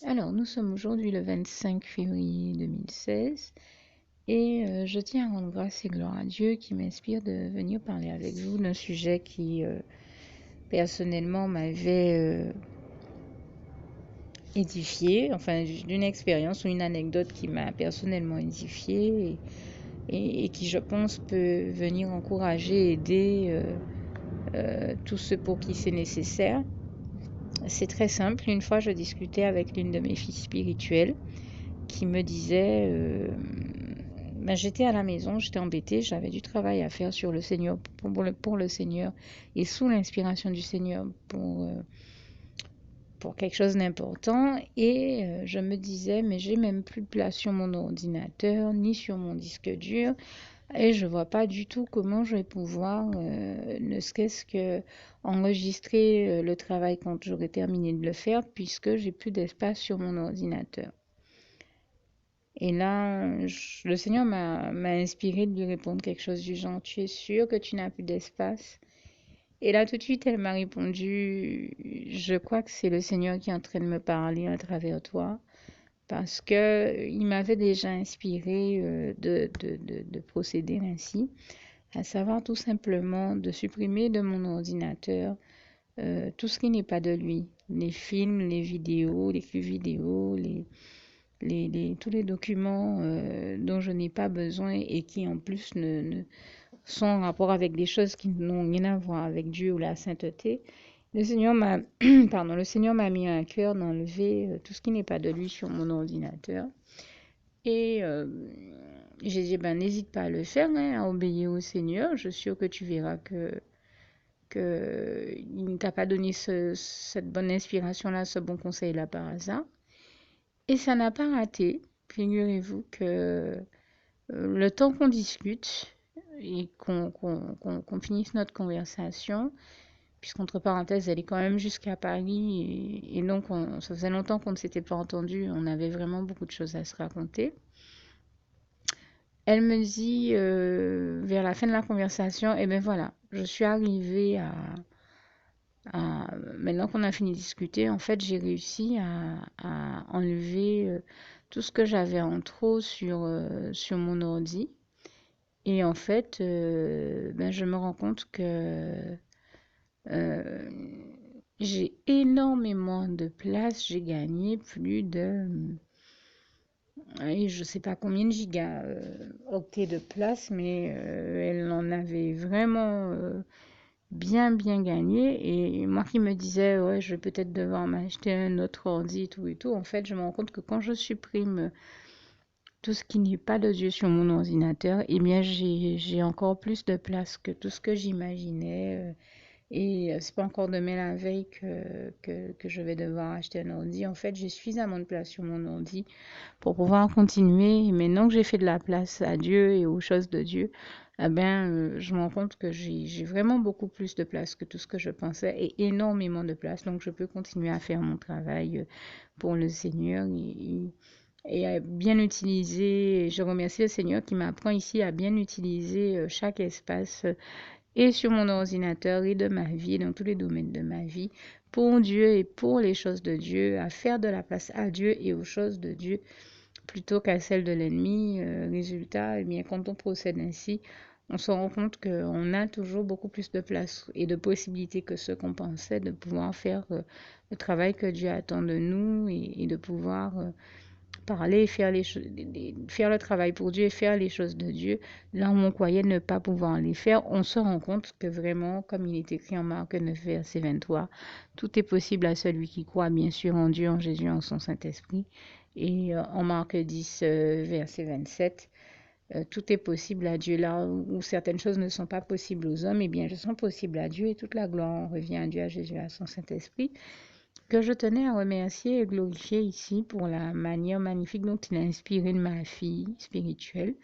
Alors, nous sommes aujourd'hui le 25 février 2016 et je tiens à rendre grâce et gloire à Dieu qui m'inspire de venir parler avec vous d'un sujet qui personnellement m'avait édifié, enfin d'une expérience ou une anecdote qui m'a personnellement édifié et qui je pense peut venir encourager, aider tous ceux pour qui c'est nécessaire. C'est très simple. Une fois, je discutais avec l'une de mes filles spirituelles qui me disait, j'étais à la maison, j'étais embêtée, j'avais du travail à faire sur le Seigneur, pour le Seigneur, et sous l'inspiration du Seigneur pour quelque chose d'important. Et je me disais, mais j'ai même plus de place sur mon ordinateur, ni sur mon disque dur, et je vois pas du tout comment je vais pouvoir, ne serait-ce que enregistrer le travail quand j'aurai terminé de le faire, puisque j'ai plus d'espace sur mon ordinateur. Et là, le Seigneur m'a inspiré de lui répondre quelque chose du genre, tu es sûr que tu n'as plus d'espace? Et là, tout de suite, elle m'a répondu, je crois que c'est le Seigneur qui est en train de me parler à travers toi, parce que il m'avait déjà inspiré de procéder ainsi, à savoir tout simplement de supprimer de mon ordinateur tout ce qui n'est pas de lui, les films, les vidéos, les flux vidéo, tous les documents dont je n'ai pas besoin et qui en plus sont en rapport avec des choses qui n'ont rien à voir avec Dieu ou la sainteté. Le Seigneur m'a, pardon, le Seigneur m'a mis à cœur d'enlever tout ce qui n'est pas de lui sur mon ordinateur. Et j'ai dit, n'hésite pas à le faire, hein, à obéir au Seigneur. Je suis sûre que tu verras que il ne t'a pas donné cette bonne inspiration-là, ce bon conseil-là par hasard. Et ça n'a pas raté. Figurez-vous que le temps qu'on discute et qu'on finisse notre conversation, puisqu'entre parenthèses, elle est quand même jusqu'à Paris, et donc ça faisait longtemps qu'on ne s'était pas entendu, on avait vraiment beaucoup de choses à se raconter. Elle me dit, vers la fin de la conversation, eh bien voilà, je suis arrivée maintenant qu'on a fini de discuter, en fait, j'ai réussi à enlever tout ce que j'avais en trop sur mon ordi. Et en fait, je me rends compte que euh, j'ai énormément de place. J'ai gagné plus de, je sais pas combien de gigas, octets de place, mais elle en avait vraiment bien gagné. Et moi qui me disais, ouais, je vais peut-être devoir m'acheter un autre ordi, tout et tout, en fait, je me rends compte que quand je supprime tout ce qui n'est pas de Dieu sur mon ordinateur, eh bien, j'ai encore plus de place que tout ce que j'imaginais. Et c'est pas encore demain la veille que je vais devoir acheter un ordi. En fait, j'ai suffisamment de place sur mon ordi pour pouvoir continuer. Et maintenant que j'ai fait de la place à Dieu et aux choses de Dieu, je me rends compte que j'ai vraiment beaucoup plus de place que tout ce que je pensais et énormément de place. Donc, je peux continuer à faire mon travail pour le Seigneur et à bien utiliser. Je remercie le Seigneur qui m'apprend ici à bien utiliser chaque espace et sur mon ordinateur et de ma vie, dans tous les domaines de ma vie, pour Dieu et pour les choses de Dieu, à faire de la place à Dieu et aux choses de Dieu plutôt qu'à celles de l'ennemi. Résultat, eh bien, quand on procède ainsi, on se rend compte qu'on a toujours beaucoup plus de place et de possibilités que ce qu'on pensait de pouvoir faire le travail que Dieu attend de nous et de pouvoir parler, faire le travail pour Dieu et faire les choses de Dieu. Là où on croyait ne pas pouvoir les faire, on se rend compte que vraiment, comme il est écrit en Marc 9, verset 23, tout est possible à celui qui croit, bien sûr, en Dieu, en Jésus, en son Saint-Esprit. Et en Marc 10, verset 27, tout est possible à Dieu. Là où certaines choses ne sont pas possibles aux hommes, eh bien, elles sont possibles à Dieu et toute la gloire revient à Dieu, à Jésus, à son Saint-Esprit, que je tenais à remercier et glorifier ici pour la manière magnifique dont il a inspiré ma fille spirituelle.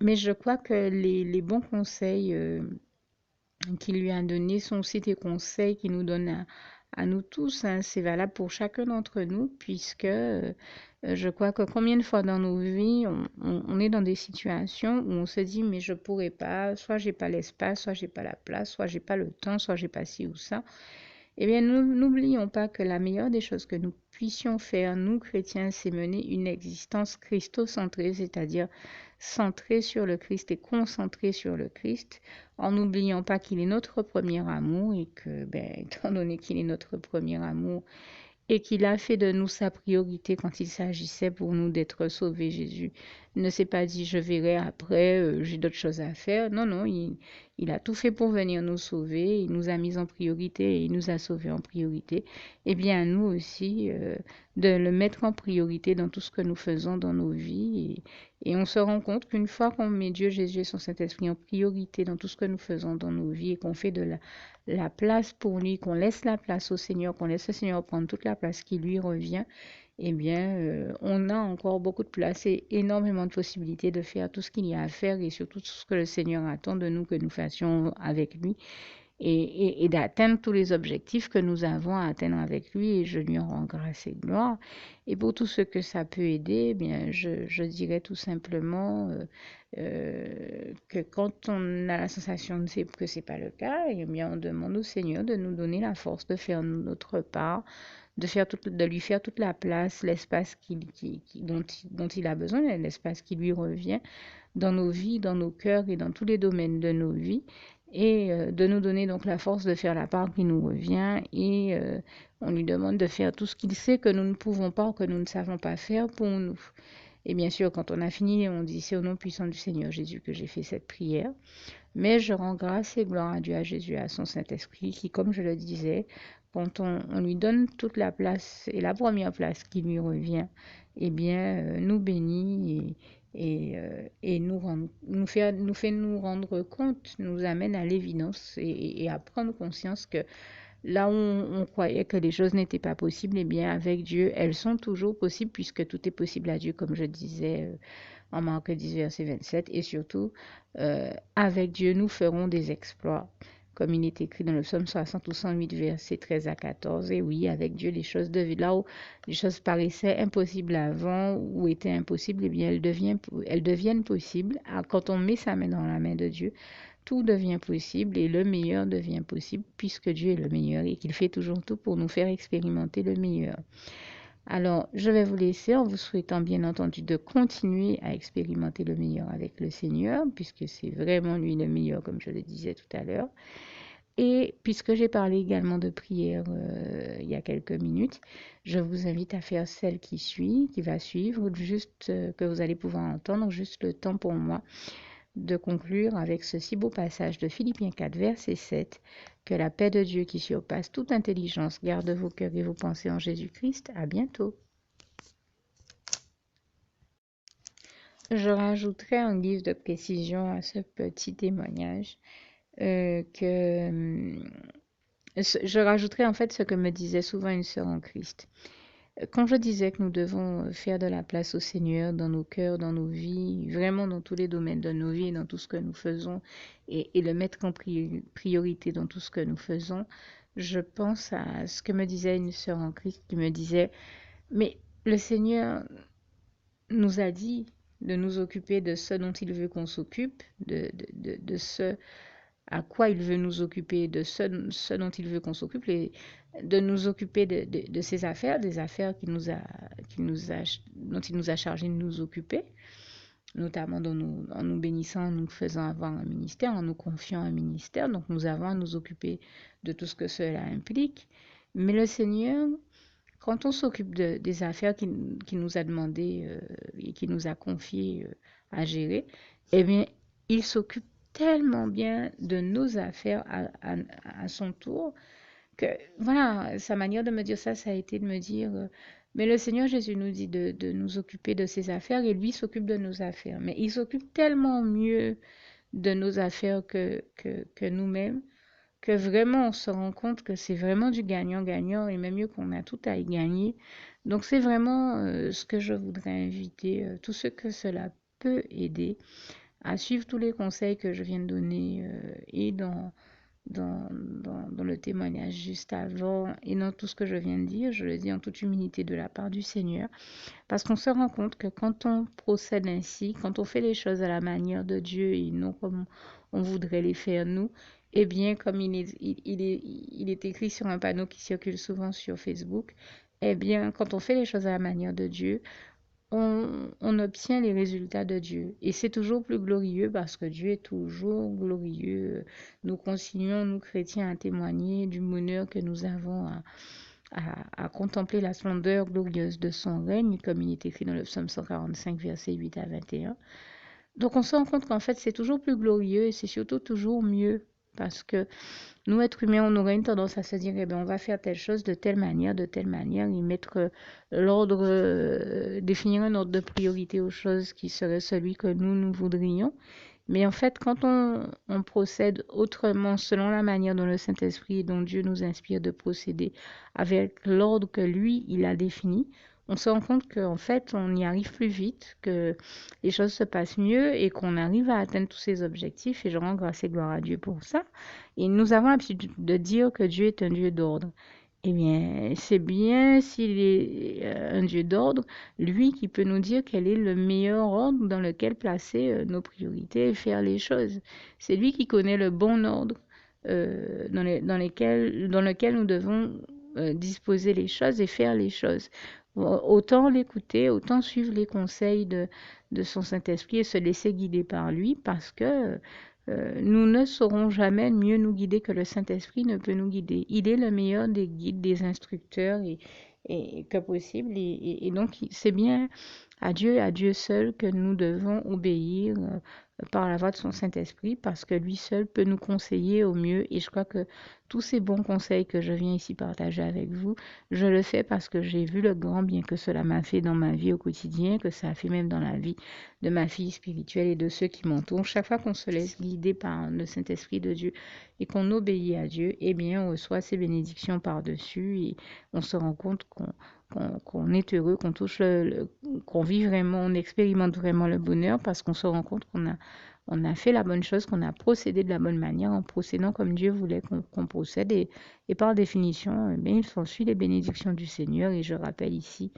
Mais je crois que les bons conseils qu'il lui a donnés sont aussi des conseils qui nous donnent à nous tous, hein. C'est valable pour chacun d'entre nous, puisque je crois que combien de fois dans nos vies, on est dans des situations où on se dit, mais je pourrais pas, soit j'ai pas l'espace, soit j'ai pas la place, soit j'ai pas le temps, soit j'ai pas ci ou ça. Eh bien, nous n'oublions pas que la meilleure des choses que nous puissions faire, nous chrétiens, c'est mener une existence christocentrée, c'est-à-dire centrée sur le Christ et concentrée sur le Christ, en n'oubliant pas qu'il est notre premier amour et que, ben, étant donné qu'il est notre premier amour, et qu'il a fait de nous sa priorité quand il s'agissait pour nous d'être sauvés. Jésus ne s'est pas dit je verrai après, j'ai d'autres choses à faire. Non, non, il a tout fait pour venir nous sauver. Il nous a mis en priorité et il nous a sauvés en priorité. Eh bien, nous aussi, de le mettre en priorité dans tout ce que nous faisons dans nos vies. Et on se rend compte qu'une fois qu'on met Dieu, Jésus et son Saint-Esprit en priorité dans tout ce que nous faisons dans nos vies et qu'on fait de la place pour lui, qu'on laisse la place au Seigneur, qu'on laisse le Seigneur prendre toute la place qui lui revient, eh bien, on a encore beaucoup de place et énormément de possibilités de faire tout ce qu'il y a à faire et surtout tout ce que le Seigneur attend de nous que nous fassions avec lui et d'atteindre tous les objectifs que nous avons à atteindre avec lui et je lui en rends grâce et gloire. Et pour tout ce que ça peut aider, eh bien, je dirais tout simplement que quand on a la sensation que c'est pas le cas, eh bien, on demande au Seigneur de nous donner la force de faire notre part, de lui faire toute la place, l'espace dont il a besoin, l'espace qui lui revient dans nos vies, dans nos cœurs et dans tous les domaines de nos vies, et de nous donner donc la force de faire la part qui nous revient, et on lui demande de faire tout ce qu'il sait que nous ne pouvons pas ou que nous ne savons pas faire pour nous. Et bien sûr, quand on a fini, on dit c'est au nom puissant du Seigneur Jésus que j'ai fait cette prière. Mais je rends grâce et gloire à Dieu, à Jésus, à son Saint-Esprit, qui, comme je le disais, quand on lui donne toute la place et la première place qui lui revient, eh bien, nous bénit et nous fait nous rendre compte, nous amène à l'évidence et à prendre conscience que là où on croyait que les choses n'étaient pas possibles, eh bien, avec Dieu, elles sont toujours possibles puisque tout est possible à Dieu, comme je disais en Marc 10, verset 27. Et surtout, avec Dieu, nous ferons des exploits, comme il est écrit dans le psaume 60 ou 108, versets 13 à 14. Et oui, avec Dieu, là où les choses paraissaient impossibles avant ou étaient impossibles, eh bien, elles deviennent possibles. Quand on met sa main dans la main de Dieu, tout devient possible et le meilleur devient possible puisque Dieu est le meilleur et qu'il fait toujours tout pour nous faire expérimenter le meilleur. Alors, je vais vous laisser en vous souhaitant bien entendu de continuer à expérimenter le meilleur avec le Seigneur, puisque c'est vraiment lui le meilleur, comme je le disais tout à l'heure. Et puisque j'ai parlé également de prière il y a quelques minutes, je vous invite à faire celle qui va suivre, juste que vous allez pouvoir entendre, juste le temps pour moi de conclure avec ce si beau passage de Philippiens 4, verset 7. Que la paix de Dieu qui surpasse toute intelligence garde vos cœurs et vos pensées en Jésus-Christ. À bientôt. Je rajouterai un livre de précision à ce petit témoignage je rajouterai en fait ce que me disait souvent une sœur en Christ. Quand je disais que nous devons faire de la place au Seigneur dans nos cœurs, dans nos vies, vraiment dans tous les domaines de nos vies, dans tout ce que nous faisons, et le mettre en priorité dans tout ce que nous faisons, je pense à ce que me disait une sœur en Christ qui me disait, mais le Seigneur nous a dit de nous occuper de ce dont il veut qu'on s'occupe, de ce à quoi il veut nous occuper, de ce dont il veut qu'on s'occupe, de nous occuper de ses affaires, des affaires dont il nous a chargé de nous occuper, notamment en nous bénissant, en nous faisant avoir un ministère, en nous confiant un ministère. Donc nous avons à nous occuper de tout ce que cela implique. Mais le Seigneur, quand on s'occupe des affaires qu'il nous a demandé et qu'il nous a confié à gérer, eh bien, il s'occupe tellement bien de nos affaires à son tour que, voilà, sa manière de me dire ça a été de me dire, mais le Seigneur Jésus nous dit de nous occuper de ses affaires et lui s'occupe de nos affaires. Mais il s'occupe tellement mieux de nos affaires que nous-mêmes que vraiment on se rend compte que c'est vraiment du gagnant-gagnant et même mieux qu'on a tout à y gagner. Donc c'est vraiment ce que je voudrais inviter tous ceux que cela peut aider à suivre tous les conseils que je viens de donner et dans le témoignage juste avant et dans tout ce que je viens de dire, je le dis en toute humilité de la part du Seigneur, parce qu'on se rend compte que quand on procède ainsi, quand on fait les choses à la manière de Dieu et non comme on voudrait les faire nous, eh bien, comme il est écrit sur un panneau qui circule souvent sur Facebook, eh bien, quand on fait les choses à la manière de Dieu, on obtient les résultats de Dieu. Et c'est toujours plus glorieux parce que Dieu est toujours glorieux. Nous continuons, nous chrétiens, à témoigner du bonheur que nous avons à contempler la splendeur glorieuse de son règne, comme il est écrit dans le psaume 145, versets 8 à 21. Donc on se rend compte qu'en fait c'est toujours plus glorieux et c'est surtout toujours mieux parce que nous, êtres humains, on aurait une tendance à se dire, eh bien, on va faire telle chose de telle manière, y mettre l'ordre, définir un ordre de priorité aux choses qui serait celui que nous voudrions. Mais en fait, quand on procède autrement, selon la manière dont le Saint-Esprit et dont Dieu nous inspire de procéder, avec l'ordre que lui, il a défini, on se rend compte qu'en fait, on y arrive plus vite, que les choses se passent mieux et qu'on arrive à atteindre tous ces objectifs. Et je rends grâce et gloire à Dieu pour ça. Et nous avons l'habitude de dire que Dieu est un Dieu d'ordre. Eh bien, c'est bien s'il est un Dieu d'ordre, lui qui peut nous dire quel est le meilleur ordre dans lequel placer nos priorités et faire les choses. C'est lui qui connaît le bon ordre dans lequel nous devons disposer les choses et faire les choses. Autant l'écouter, autant suivre les conseils de son Saint-Esprit et se laisser guider par lui parce que nous ne saurons jamais mieux nous guider que le Saint-Esprit ne peut nous guider. Il est le meilleur des guides, des instructeurs et que possible. Et donc, c'est bien à Dieu seul que nous devons obéir par la voix de son Saint-Esprit parce que lui seul peut nous conseiller au mieux. Et je crois que tous ces bons conseils que je viens ici partager avec vous, je le fais parce que j'ai vu le grand bien que cela m'a fait dans ma vie au quotidien, que ça a fait même dans la vie de ma fille spirituelle et de ceux qui m'entourent. Chaque fois qu'on se laisse guider par le Saint-Esprit de Dieu et qu'on obéit à Dieu, eh bien, on reçoit ses bénédictions par-dessus et on se rend compte qu'on est heureux, qu'on touche qu'on vit vraiment, on expérimente vraiment le bonheur parce qu'on se rend compte on a fait la bonne chose, qu'on a procédé de la bonne manière en procédant comme Dieu voulait qu'on procède. Et par définition, eh bien, il s'ensuit les bénédictions du Seigneur. Et je rappelle ici,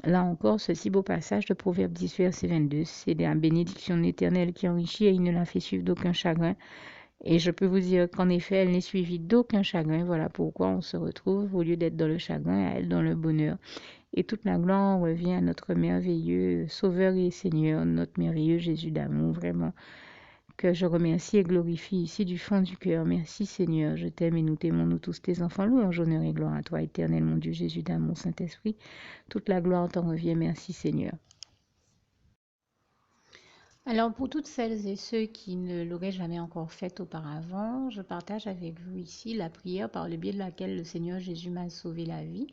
là encore, ce si beau passage de Proverbe 10, verset 22, c'est la bénédiction éternelle qui enrichit et il ne la fait suivre d'aucun chagrin. Et je peux vous dire qu'en effet, elle n'est suivie d'aucun chagrin. Voilà pourquoi on se retrouve, au lieu d'être dans le chagrin, à elle dans le bonheur. Et toute la gloire revient à notre merveilleux Sauveur et Seigneur, notre merveilleux Jésus d'amour, vraiment, que je remercie et glorifie ici du fond du cœur. Merci Seigneur, je t'aime et nous t'aimons, nous tous tes enfants. Louange, honneur et gloire à toi, éternel, mon Dieu Jésus d'amour, Saint-Esprit. Toute la gloire t'en revient. Merci Seigneur. Alors pour toutes celles et ceux qui ne l'auraient jamais encore fait auparavant, je partage avec vous ici la prière par le biais de laquelle le Seigneur Jésus m'a sauvé la vie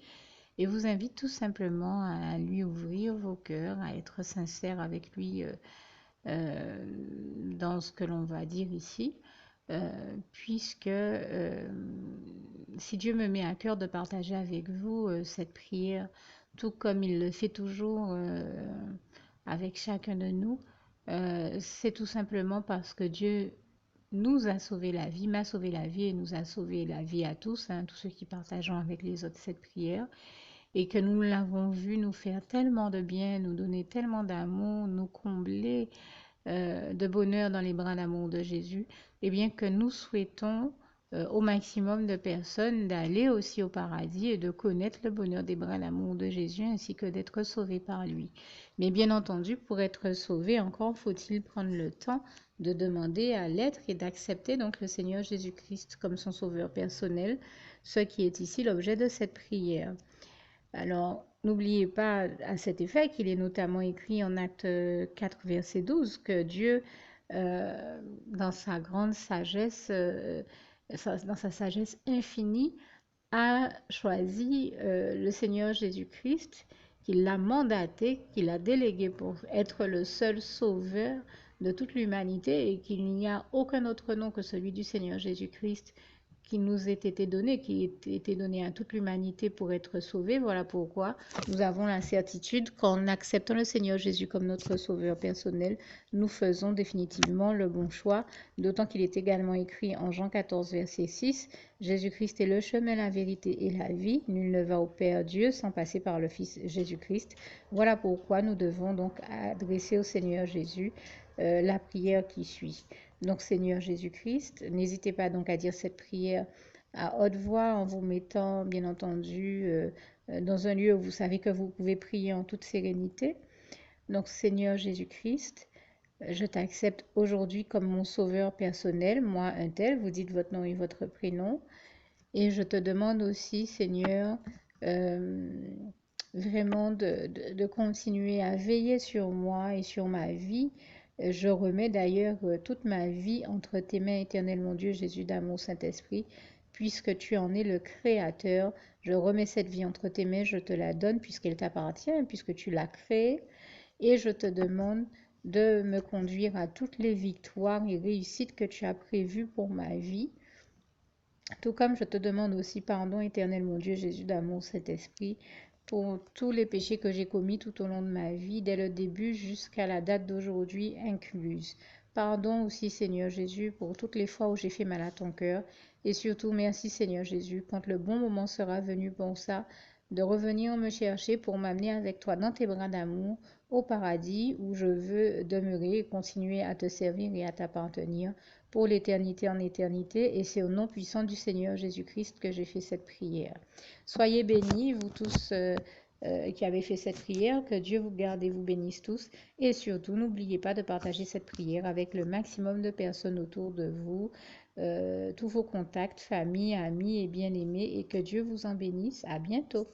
et vous invite tout simplement à lui ouvrir vos cœurs, à être sincère avec lui dans ce que l'on va dire ici, puisque si Dieu me met à cœur de partager avec vous cette prière, tout comme il le fait toujours avec chacun de nous, c'est tout simplement parce que Dieu nous a sauvé la vie, m'a sauvé la vie et nous a sauvé la vie à tous, hein, tous ceux qui partageons avec les autres cette prière, et que nous l'avons vu nous faire tellement de bien, nous donner tellement d'amour, nous combler de bonheur dans les bras d'amour de Jésus, et bien que nous souhaitons au maximum de personnes d'aller aussi au paradis et de connaître le bonheur des bras d'amour de Jésus ainsi que d'être sauvés par lui. Mais bien entendu, pour être sauvé, encore faut-il prendre le temps de demander à l'être et d'accepter donc le Seigneur Jésus-Christ comme son sauveur personnel, ce qui est ici l'objet de cette prière. Alors, n'oubliez pas à cet effet qu'il est notamment écrit en Acte 4, verset 12, que Dieu, dans sa grande sagesse, dans sa sagesse infinie, a choisi le Seigneur Jésus-Christ, qu'il l'a mandaté, qu'il a délégué pour être le seul sauveur de toute l'humanité et qu'il n'y a aucun autre nom que celui du Seigneur Jésus-Christ qui nous ait été donné, qui ait été donné à toute l'humanité pour être sauvé. Voilà pourquoi nous avons la certitude qu'en acceptant le Seigneur Jésus comme notre sauveur personnel, nous faisons définitivement le bon choix, d'autant qu'il est également écrit en Jean 14, verset 6, Jésus-Christ est le chemin, la vérité et la vie. Nul ne va au Père Dieu sans passer par le Fils Jésus-Christ. Voilà pourquoi nous devons donc adresser au Seigneur Jésus la prière qui suit. Donc, Seigneur Jésus-Christ, n'hésitez pas donc à dire cette prière à haute voix en vous mettant, bien entendu, dans un lieu où vous savez que vous pouvez prier en toute sérénité. Donc, Seigneur Jésus-Christ, je t'accepte aujourd'hui comme mon sauveur personnel, moi un tel, vous dites votre nom et votre prénom. Et je te demande aussi, Seigneur, euh, vraiment de continuer à veiller sur moi et sur ma vie. Je remets d'ailleurs toute ma vie entre tes mains, éternel mon Dieu, Jésus d'amour, Saint-Esprit, puisque tu en es le Créateur. Je remets cette vie entre tes mains, je te la donne puisqu'elle t'appartient, puisque tu l'as créée. Et je te demande de me conduire à toutes les victoires et réussites que tu as prévues pour ma vie. Tout comme je te demande aussi pardon, éternel mon Dieu, Jésus d'amour, Saint-Esprit, pour tous les péchés que j'ai commis tout au long de ma vie, dès le début jusqu'à la date d'aujourd'hui incluse. Pardon aussi, Seigneur Jésus, pour toutes les fois où j'ai fait mal à ton cœur. Et surtout, merci, Seigneur Jésus, quand le bon moment sera venu pour ça, de revenir me chercher pour m'amener avec toi dans tes bras d'amour au paradis où je veux demeurer et continuer à te servir et à t'appartenir pour l'éternité en éternité. Et c'est au nom puissant du Seigneur Jésus-Christ que j'ai fait cette prière. Soyez bénis, vous tous qui avez fait cette prière. Que Dieu vous garde et vous bénisse tous. Et surtout, n'oubliez pas de partager cette prière avec le maximum de personnes autour de vous, tous vos contacts, famille, amis et bien-aimés. Et que Dieu vous en bénisse. À bientôt.